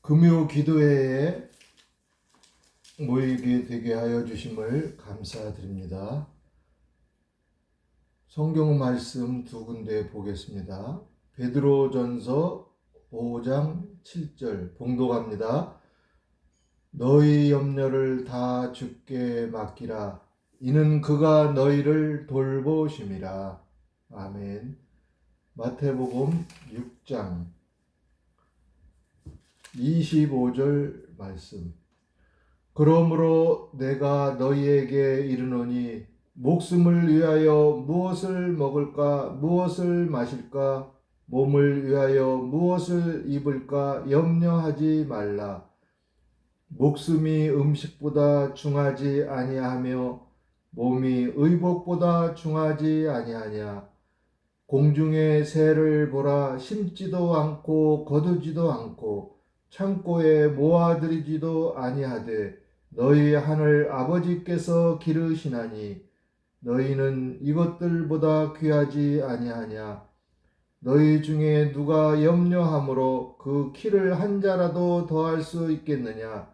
금요 기도회에 모이게 되게 하여 주심을 감사드립니다. 성경 말씀 두 군데 보겠습니다. 베드로전서 5장 7절 봉독합니다. 너희 염려를 다 주께 맡기라. 이는 그가 너희를 돌보심이라. 아멘. 마태복음 6장 25절 말씀. 그러므로 내가 너희에게 이르노니 목숨을 위하여 무엇을 먹을까 무엇을 마실까 몸을 위하여 무엇을 입을까 염려하지 말라. 목숨이 음식보다 중하지 아니하며 몸이 의복보다 중하지 아니하냐. 공중의 새를 보라. 심지도 않고 거두지도 않고 창고에 모아들이지도 아니하되 너희 하늘 아버지께서 기르시나니 너희는 이것들보다 귀하지 아니하냐. 너희 중에 누가 염려함으로 그 키를 한 자라도 더할 수 있겠느냐.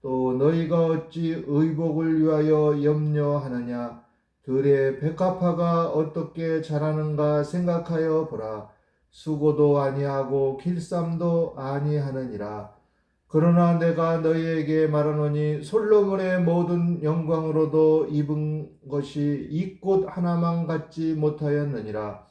또 너희가 어찌 의복을 위하여 염려하느냐. 들의 백합화가 어떻게 자라는가 생각하여 보라. 수고도 아니하고 길쌈도 아니하느니라. 그러나 내가 너희에게 말하노니 솔로몬의 모든 영광으로도 입은 것이 이 꽃 하나만 갖지 못하였느니라.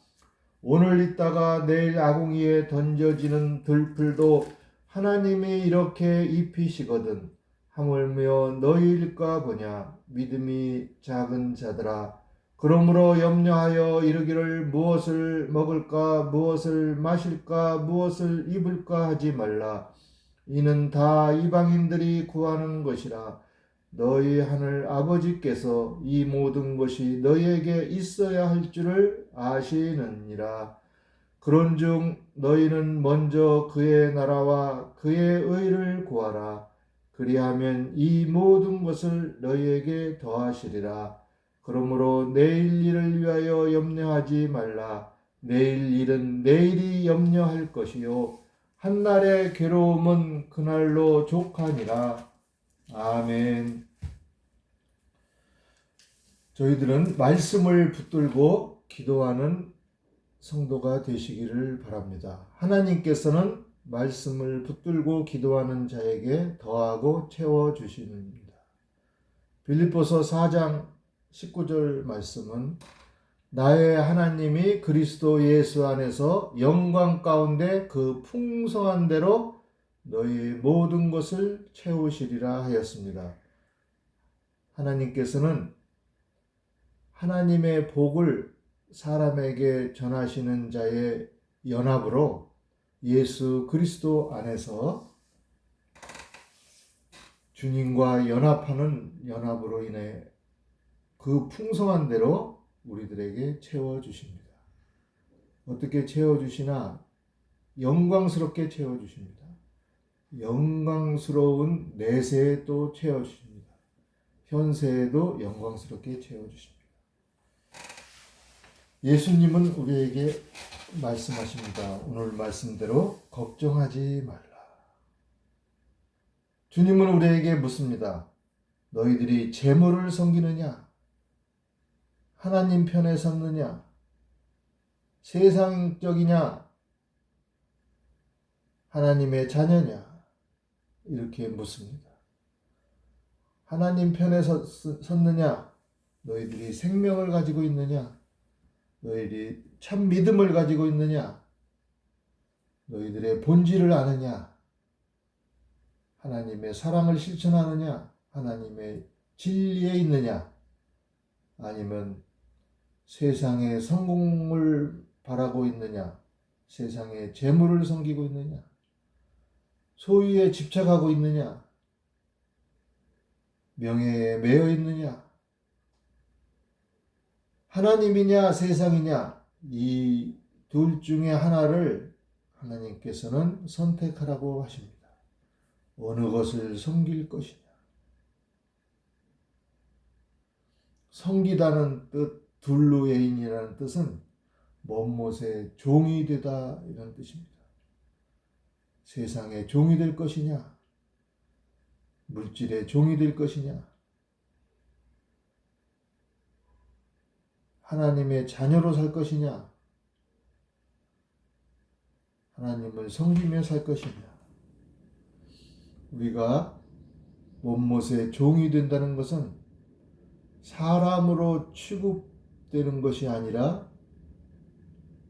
오늘 있다가 내일 아궁이에 던져지는 들풀도 하나님이 이렇게 입히시거든. 하물며 너희일까 보냐. 믿음이 작은 자들아. 그러므로 염려하여 이르기를 무엇을 먹을까 무엇을 마실까 무엇을 입을까 하지 말라. 이는 다 이방인들이 구하는 것이라. 너희 하늘 아버지께서 이 모든 것이 너희에게 있어야 할 줄을 아시느니라. 그런즉 너희는 먼저 그의 나라와 그의 의를 구하라. 그리하면 이 모든 것을 너희에게 더하시리라. 그러므로 내일 일을 위하여 염려하지 말라. 내일 일은 내일이 염려할 것이요 한날의 괴로움은 그날로 족하니라. 아멘. 저희들은 말씀을 붙들고 기도하는 성도가 되시기를 바랍니다. 하나님께서는 말씀을 붙들고 기도하는 자에게 더하고 채워주십니다. 빌립보서 4장 19절 말씀은 나의 하나님이 그리스도 예수 안에서 영광 가운데 그 풍성한 대로 너희 모든 것을 채우시리라 하였습니다. 하나님께서는 하나님의 복을 사람에게 전하시는 자의 연합으로 예수 그리스도 안에서 주님과 연합하는 연합으로 인해 그 풍성한 대로 우리들에게 채워주십니다. 어떻게 채워주시나? 영광스럽게 채워주십니다. 영광스러운 내세에 또 채워주십니다. 현세에도 영광스럽게 채워주십니다. 예수님은 우리에게 말씀하십니다. 오늘 말씀대로 걱정하지 말라. 주님은 우리에게 묻습니다. 너희들이 재물을 섬기느냐? 하나님 편에 섰느냐? 세상적이냐? 하나님의 자녀냐? 이렇게 묻습니다. 하나님 편에 섰느냐? 너희들이 생명을 가지고 있느냐? 너희들이 참 믿음을 가지고 있느냐? 너희들의 본질을 아느냐? 하나님의 사랑을 실천하느냐? 하나님의 진리에 있느냐? 아니면 세상의 성공을 바라고 있느냐? 세상의 재물을 섬기고 있느냐? 소유에 집착하고 있느냐? 명예에 매여 있느냐? 하나님이냐 세상이냐? 이 둘 중에 하나를 하나님께서는 선택하라고 하십니다. 어느 것을 섬길 것이냐? 섬기다는 뜻, 둘루예인이라는 뜻은 먼못의 종이 되다 이런 뜻입니다. 세상의 종이 될 것이냐? 물질의 종이 될 것이냐? 하나님의 자녀로 살 것이냐? 하나님을 섬기며 살 것이냐? 우리가 못못의 종이 된다는 것은 사람으로 취급되는 것이 아니라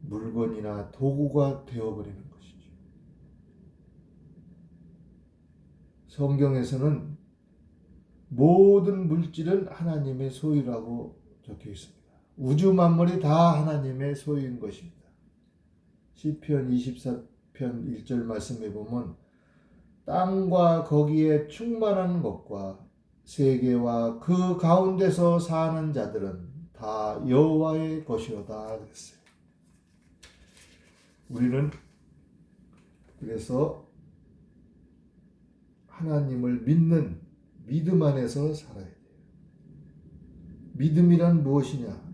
물건이나 도구가 되어버리는 것이죠. 성경에서는 모든 물질은 하나님의 소유라고 적혀 있습니다. 우주 만물이 다 하나님의 소유인 것입니다. 시편 24편 1절 말씀에 보면 땅과 거기에 충만한 것과 세계와 그 가운데서 사는 자들은 다 여호와의 것이로다 그랬어요. 우리는 그래서 하나님을 믿는 믿음 안에서 살아야 돼요. 믿음이란 무엇이냐?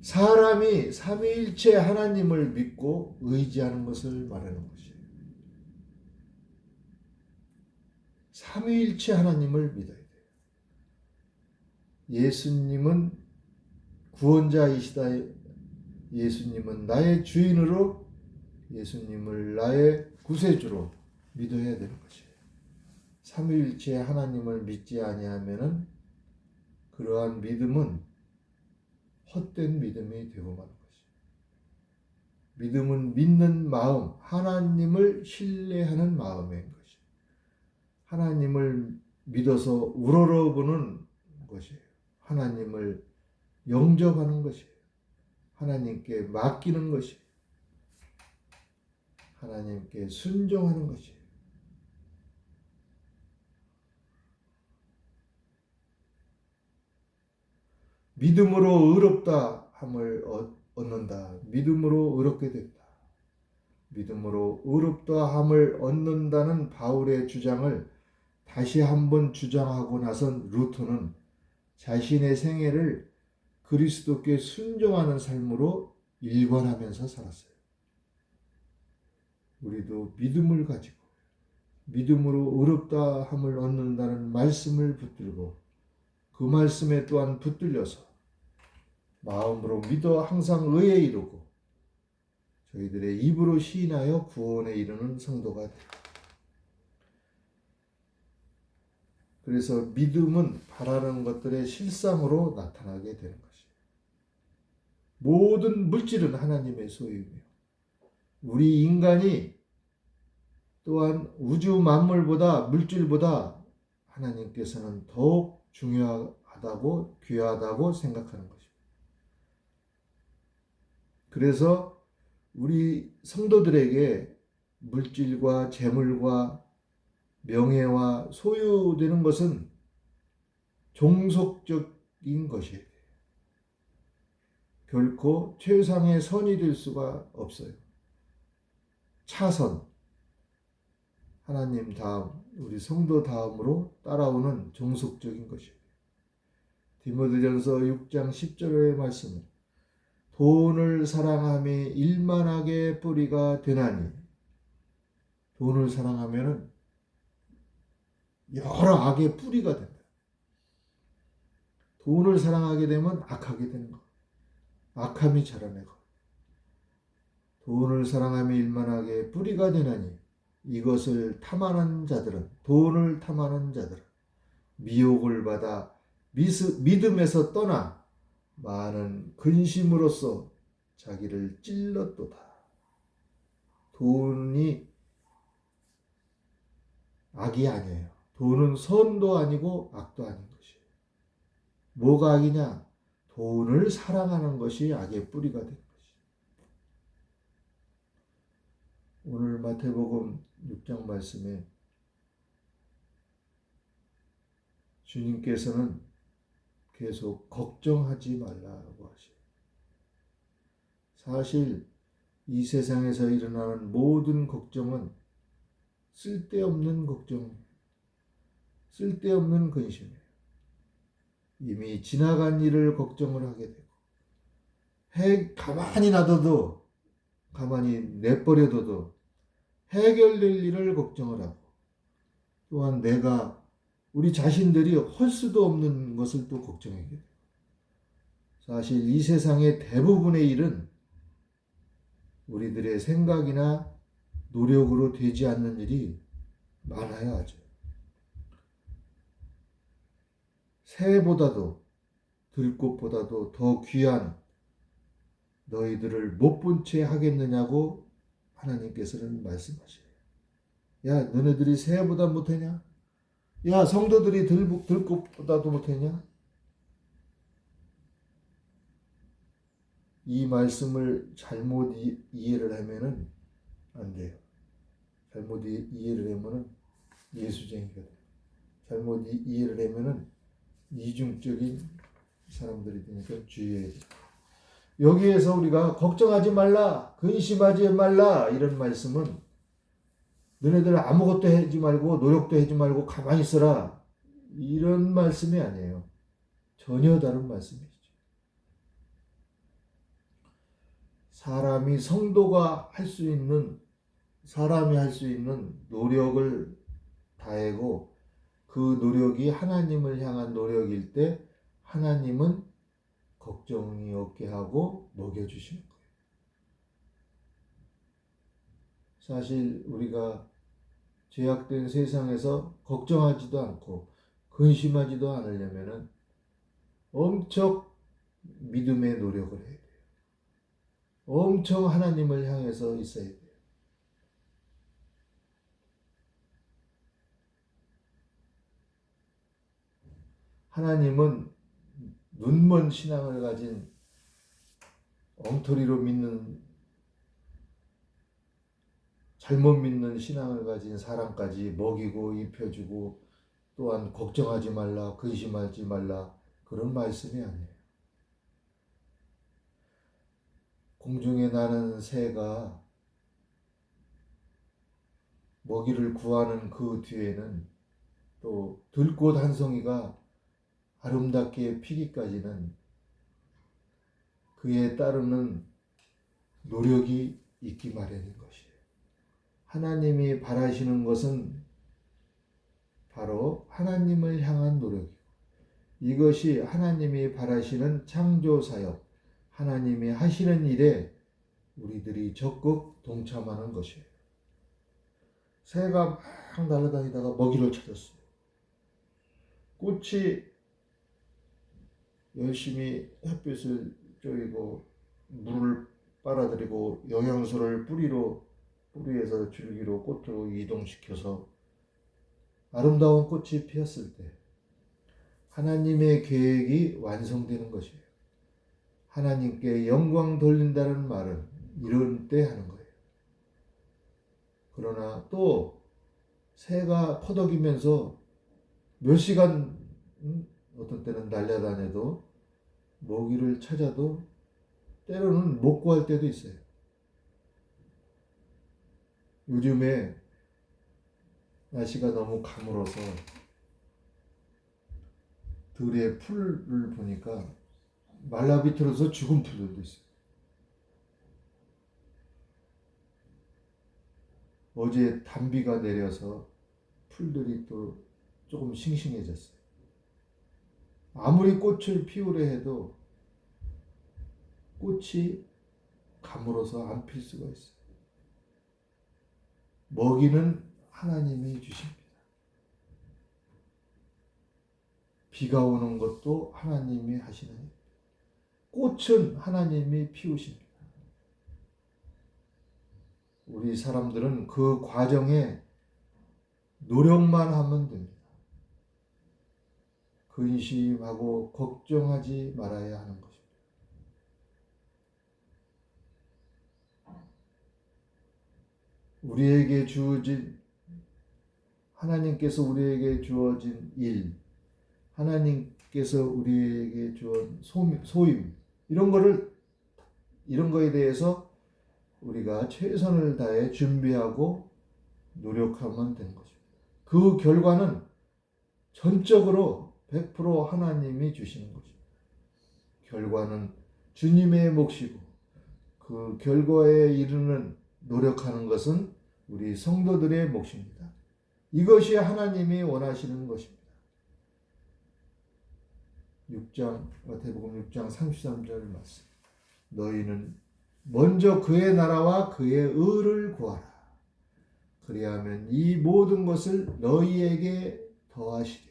사람이 삼위일체 하나님을 믿고 의지하는 것을 말하는 것이에요. 삼위일체 하나님을 믿어야 돼요. 예수님은 구원자이시다. 예수님은 나의 주인으로, 예수님을 나의 구세주로 믿어야 되는 것이에요. 삼위일체 하나님을 믿지 아니하면은 그러한 믿음은 헛된 믿음이 되고 마는 것이에요. 믿음은 믿는 마음, 하나님을 신뢰하는 마음인 것이에요. 하나님을 믿어서 우러러보는 것이에요. 하나님을 영접하는 것이에요. 하나님께 맡기는 것이에요. 하나님께 순종하는 것이에요. 믿음으로 의롭다 함을 얻는다. 믿음으로 의롭게 됐다. 믿음으로 의롭다 함을 얻는다는 바울의 주장을 다시 한번 주장하고 나선 루터는 자신의 생애를 그리스도께 순종하는 삶으로 일관하면서 살았어요. 우리도 믿음을 가지고 믿음으로 의롭다 함을 얻는다는 말씀을 붙들고 그 말씀에 또한 붙들려서 마음으로 믿어 항상 의에 이르고 저희들의 입으로 시인하여 구원에 이르는 성도가 됩니다. 그래서 믿음은 바라는 것들의 실상으로 나타나게 되는 것이에요. 모든 물질은 하나님의 소유이며 우리 인간이 또한 우주 만물보다 물질보다 하나님께서는 더욱 중요하다고 귀하다고 생각하는 것입니다. 그래서 우리 성도들에게 물질과 재물과 명예와 소유되는 것은 종속적인 것이에요. 결코 최상의 선이 될 수가 없어요. 차선, 하나님 다음, 우리 성도 다음으로 따라오는 종속적인 것이에요. 디모데전서 6장 10절의 말씀은 돈을 사랑함이 일만하게 뿌리가 되나니, 돈을 사랑하면은 여러 악의 뿌리가 된다. 돈을 사랑하게 되면 악하게 되는 것. 악함이 자라내고. 돈을 사랑함이 일만하게 뿌리가 되나니 이것을 탐하는 자들은, 돈을 탐하는 자들은 미혹을 받아 믿음에서 떠나 많은 근심으로써 자기를 찔렀도다. 돈이 악이 아니에요. 돈은 선도 아니고 악도 아닌 것이에요. 뭐가 악이냐? 돈을 사랑하는 것이 악의 뿌리가 된 것이에요. 오늘 마태복음 6장 말씀에 주님께서는 계속 걱정하지 말라고 하시요. 사실 이 세상에서 일어나는 모든 걱정은 쓸데없는 걱정이에요. 쓸데없는 근심이에요. 이미 지나간 일을 걱정을 하게 되고 가만히 놔둬도, 가만히 내버려둬도 해결될 일을 걱정을 하고, 또한 우리 자신들이 할 수도 없는 것을 또 걱정하게 돼요. 사실 이 세상의 대부분의 일은 우리들의 생각이나 노력으로 되지 않는 일이 많아야 하죠. 새보다도 들꽃보다도 더 귀한 너희들을 못 본 채 하겠느냐고 하나님께서는 말씀하셔요. 야, 너네들이 새보다 못하냐? 야, 성도들이 들꽃보다도 못하냐? 이 말씀을 잘못 이해를 하면은 안 돼요. 잘못 이해를 하면은 예수쟁이가 돼요. 잘못 이해를 하면은 이중적인 사람들이 되니까 주의해야 돼요. 여기에서 우리가 걱정하지 말라, 근심하지 말라 이런 말씀은 너네들 아무것도 하지 말고 노력도 하지 말고 가만히 있어라 이런 말씀이 아니에요. 전혀 다른 말씀이죠. 성도가 할 수 있는, 사람이 할 수 있는 노력을 다하고 그 노력이 하나님을 향한 노력일 때 하나님은 걱정이 없게 하고 먹여주시는 거예요. 사실 우리가 죄악된 세상에서 걱정하지도 않고 근심하지도 않으려면 엄청 믿음의 노력을 해야 돼요. 엄청 하나님을 향해서 있어야 돼요. 하나님은 눈먼 신앙을 가진 엉터리로 믿는, 잘못 믿는 신앙을 가진 사람까지 먹이고 입혀주고 또한 걱정하지 말라, 근심하지 말라 그런 말씀이 아니에요. 공중에 나는 새가 먹이를 구하는 그 뒤에는 또 들꽃 한 송이가 아름답게 피기까지는 그에 따르는 노력이 있기 마련인 것이에요. 하나님이 바라시는 것은 바로 하나님을 향한 노력이고 이것이 하나님이 바라시는 창조사역, 하나님이 하시는 일에 우리들이 적극 동참하는 것이에요. 새가 막 날아다니다가 먹이를 찾았어요. 꽃이 열심히 햇빛을 쬐고 물을 빨아들이고 영양소를 뿌리에서 줄기로 꽃으로 이동시켜서 아름다운 꽃이 피었을 때 하나님의 계획이 완성되는 것이에요. 하나님께 영광 돌린다는 말은 이런 때 하는 거예요. 그러나 또 새가 퍼덕이면서 몇 시간 어떤 때는 날려다녀도 먹이를 찾아도 때로는 못 구할 때도 있어요. 요즘에 날씨가 너무 가물어서 들에 풀을 보니까 말라비틀어서 죽은 풀들도 있어요. 어제 단비가 내려서 풀들이 또 조금 싱싱해졌어요. 아무리 꽃을 피우려 해도 꽃이 가물어서 안 필 수가 있어요. 먹이는 하나님이 주십니다. 비가 오는 것도 하나님이 하시는 일. 꽃은 하나님이 피우십니다. 우리 사람들은 그 과정에 노력만 하면 됩니다. 근심하고 걱정하지 말아야 하는 것입니다. 우리에게 주어진, 하나님께서 우리에게 주어진 일, 하나님께서 우리에게 주은 소임, 이런 거에 대해서 우리가 최선을 다해 준비하고 노력하면 되는 것입니다. 그 결과는 전적으로 100% 하나님이 주시는 것입니다. 결과는 주님의 몫이고 그 결과에 이르는 노력하는 것은 우리 성도들의 몫입니다. 이것이 하나님이 원하시는 것입니다. 마태복음 6장 33절 말씀. 너희는 먼저 그의 나라와 그의 의를 구하라. 그리하면 이 모든 것을 너희에게 더하시리라.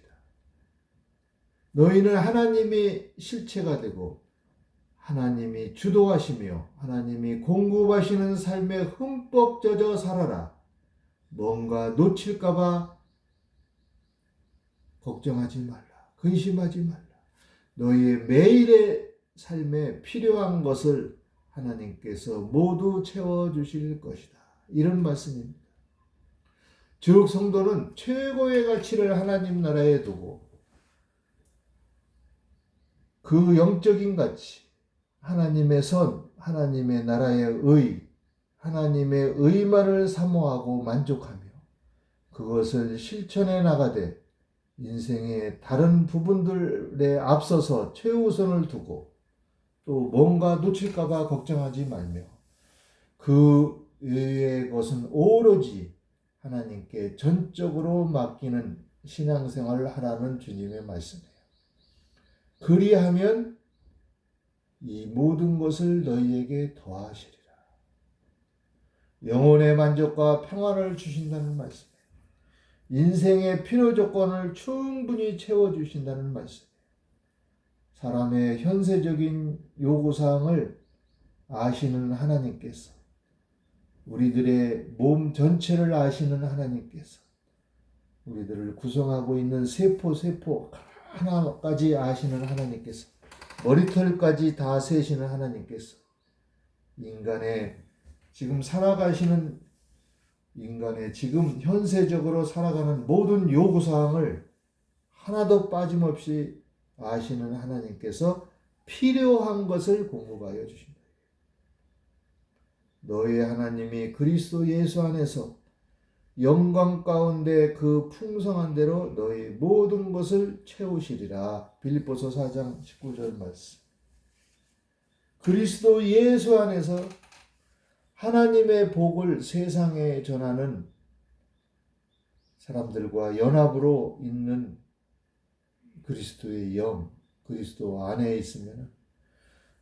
너희는 하나님이 실체가 되고 하나님이 주도하시며 하나님이 공급하시는 삶에 흠뻑 젖어 살아라. 뭔가 놓칠까봐 걱정하지 말라. 근심하지 말라. 너희의 매일의 삶에 필요한 것을 하나님께서 모두 채워주실 것이다. 이런 말씀입니다. 즉 성도는 최고의 가치를 하나님 나라에 두고 그 영적인 가치, 하나님의 선, 하나님의 나라의 의, 하나님의 의만을 사모하고 만족하며 그것을 실천해 나가되 인생의 다른 부분들에 앞서서 최우선을 두고 또 뭔가 놓칠까봐 걱정하지 말며 그 외의 것은 오로지 하나님께 전적으로 맡기는 신앙생활을 하라는 주님의 말씀이에요. 그리하면 이 모든 것을 너희에게 더하시리라. 영혼의 만족과 평안을 주신다는 말씀이에요. 인생의 필요 조건을 충분히 채워주신다는 말씀이에요. 사람의 현세적인 요구사항을 아시는 하나님께서 우리들의 몸 전체를 아시는 하나님께서 우리들을 구성하고 있는 세포 하나까지 아시는 하나님께서 머리털까지 다 세시는 하나님께서 인간의 지금 살아가시는 인간의 지금 현세적으로 살아가는 모든 요구사항을 하나도 빠짐없이 아시는 하나님께서 필요한 것을 공급하여 주신다. 너의 하나님이 그리스도 예수 안에서 영광 가운데 그 풍성한 대로 너희 모든 것을 채우시리라. 빌립보서 4장 19절 말씀. 그리스도 예수 안에서 하나님의 복을 세상에 전하는 사람들과 연합으로 있는 그리스도의 영, 그리스도 안에 있으면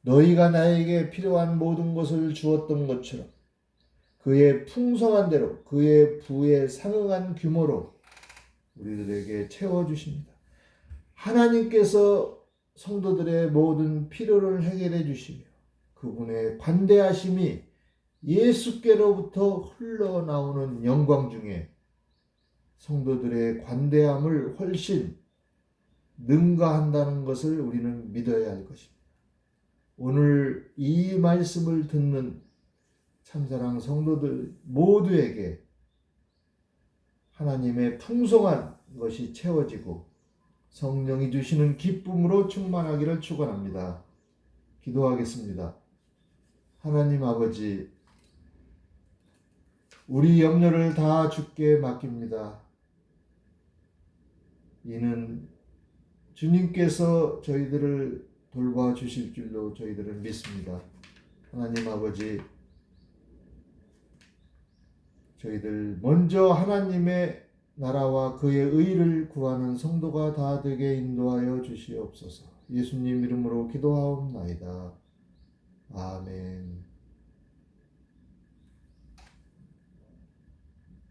너희가 나에게 필요한 모든 것을 주었던 것처럼 그의 풍성한 대로 그의 부에 상응한 규모로 우리들에게 채워주십니다. 하나님께서 성도들의 모든 필요를 해결해 주시며 그분의 관대하심이 예수께로부터 흘러나오는 영광 중에 성도들의 관대함을 훨씬 능가한다는 것을 우리는 믿어야 할 것입니다. 오늘 이 말씀을 듣는 참사랑 성도들 모두에게 하나님의 풍성한 것이 채워지고 성령이 주시는 기쁨으로 충만하기를 축원합니다. 기도하겠습니다. 하나님 아버지, 우리 염려를 다 주께 맡깁니다. 이는 주님께서 저희들을 돌봐주실 줄로 저희들은 믿습니다. 하나님 아버지, 저희들 먼저 하나님의 나라와 그의 의를 구하는 성도가 다 되게 인도하여 주시옵소서. 예수님 이름으로 기도하옵나이다. 아멘.